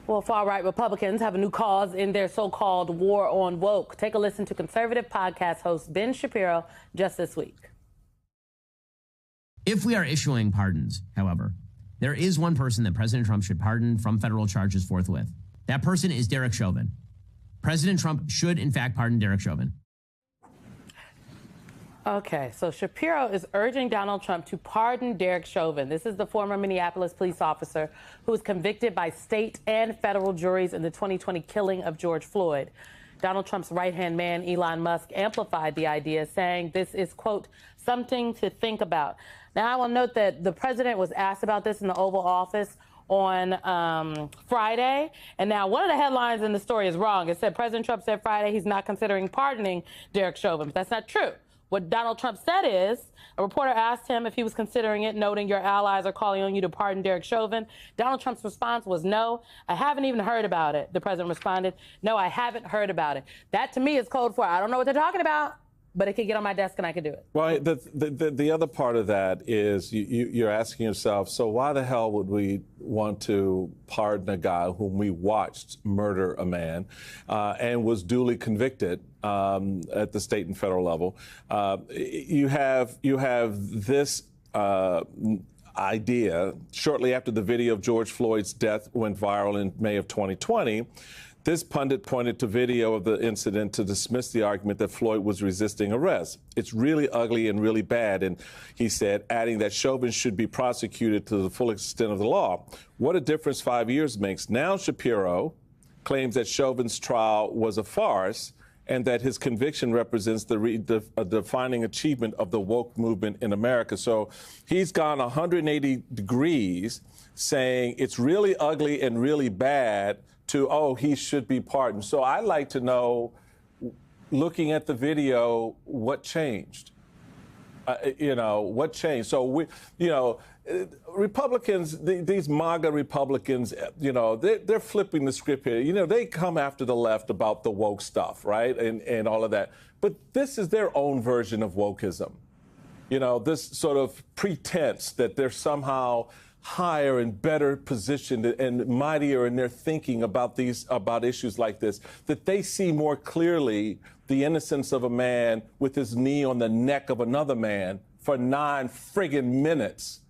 Well, far-right Republicans have a new cause in their so-called war on woke. Take a listen to conservative podcast host Ben Shapiro just this week. If we are issuing pardons, however, there is one person that President Trump should pardon from federal charges forthwith. That person is Derek Chauvin. President Trump should, in fact, pardon Derek Chauvin. Okay, so Shapiro is urging Donald Trump to pardon Derek Chauvin. This is the former Minneapolis police officer who was convicted by state and federal juries in the 2020 killing of George Floyd. Donald Trump's right-hand man, Elon Musk, amplified the idea, saying this is, quote, something to think about. Now, I will note that the president was asked about this in the Oval Office on Friday. And now one of the headlines in the story is wrong. It said President Trump said Friday he's not considering pardoning Derek Chauvin, but that's not true. What Donald Trump said is, a reporter asked him if he was considering it, noting your allies are calling on you to pardon Derek Chauvin. Donald Trump's response was, no, I haven't even heard about it. The president responded, no, I haven't heard about it. That to me is code for I don't know what they're talking about, but it could get on my desk and I could do it. Well, the other part of that is you're asking yourself, so why the hell would we want to pardon a guy whom we watched murder a man and was duly convicted at the state and federal level? You have this idea shortly after the video of George Floyd's death went viral in May of 2020. This pundit pointed to video of the incident to dismiss the argument that Floyd was resisting arrest. It's really ugly and really bad, and he said, adding that Chauvin should be prosecuted to the full extent of the law. What a difference 5 years makes. Now Shapiro claims that Chauvin's trial was a farce and that his conviction represents the defining achievement of the woke movement in America. So he's gone 180 degrees saying it's really ugly and really bad to, oh, he should be pardoned. So I'd like to know, looking at the video, what changed? What changed? So Republicans, these MAGA Republicans, they're flipping the script here. They come after the left about the woke stuff, right? And all of that. But this is their own version of wokeism. This sort of pretense that they're somehow higher and better positioned and mightier in their thinking about issues like this, that they see more clearly the innocence of a man with his knee on the neck of another man for 9 friggin' minutes.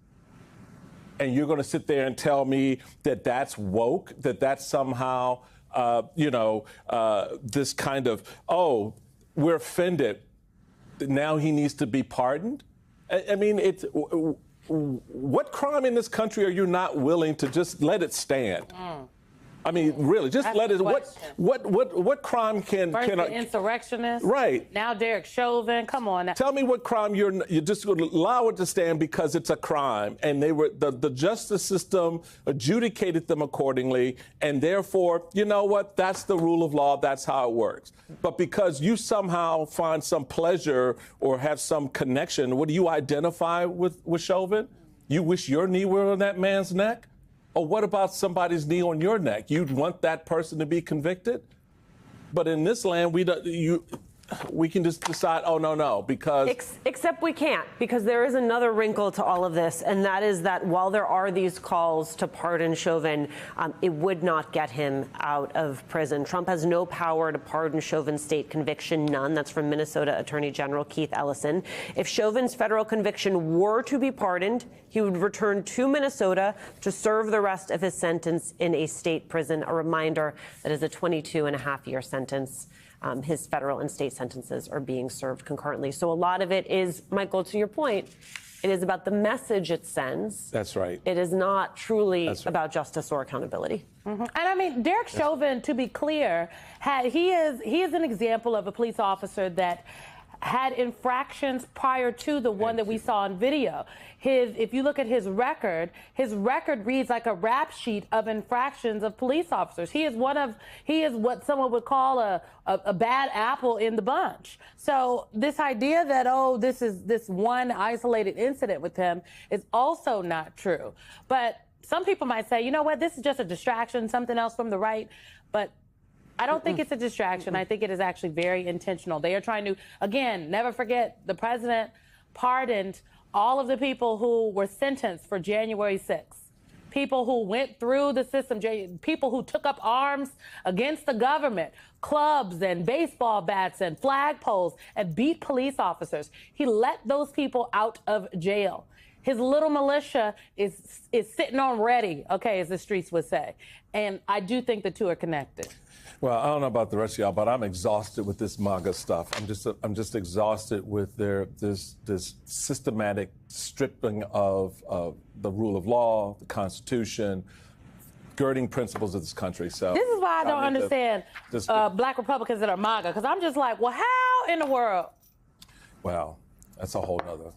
And you're going to sit there and tell me that that's woke, that that's somehow, this kind of, oh, we're offended. Now he needs to be pardoned? I mean, what crime in this country are you not willing to just let it stand? I mean, really, just That's let it. What What crime can the insurrectionist? Right now, Derek Chauvin. Come on. Now. Tell me what crime you're just going to allow it to stand because it's a crime, and the justice system adjudicated them accordingly, and therefore, you know what? That's the rule of law. That's how it works. But because you somehow find some pleasure or have some connection, what do you identify with Chauvin? You wish your knee were on that man's neck? Or what about somebody's knee on your neck? You'd want that person to be convicted? But in this land, we can just decide, oh, no, because... Except we can't, because there is another wrinkle to all of this, and that is that while there are these calls to pardon Chauvin, it would not get him out of prison. Trump has no power to pardon Chauvin's state conviction, none. That's from Minnesota Attorney General Keith Ellison. If Chauvin's federal conviction were to be pardoned, he would return to Minnesota to serve the rest of his sentence in a state prison. A reminder that is a 22-and-a-half-year sentence. His federal and state sentences are being served concurrently. So a lot of it is, Michael, to your point, it is about the message it sends. That's right. It is not truly about justice or accountability. Mm-hmm. And I mean, Derek Chauvin, to be clear, he is an example of a police officer that had infractions prior to the one that we saw on video. If you look at his record reads like a rap sheet of infractions of police officers. He is what someone would call a bad apple in the bunch. So this idea that, oh, this is this one isolated incident with him is also not true. But some people might say, you know what, this is just a distraction, something else from the right. But I don't think it's a distraction. I think it is actually very intentional. They are trying to, again, never forget, the president pardoned all of the people who were sentenced for January 6th. people who went through the system, people who took up arms against the government, clubs and baseball bats and flagpoles, and beat police officers. He let those people out of jail. His little militia is sitting on ready, okay, as the streets would say. And I do think the two are connected. Well, I don't know about the rest of y'all, but I'm exhausted with this MAGA stuff. I'm just exhausted with this systematic stripping of the rule of law, the Constitution, girding principles of this country. So this is why I don't understand black Republicans that are MAGA, because I'm just like, well, how in the world? Well, that's a whole nother.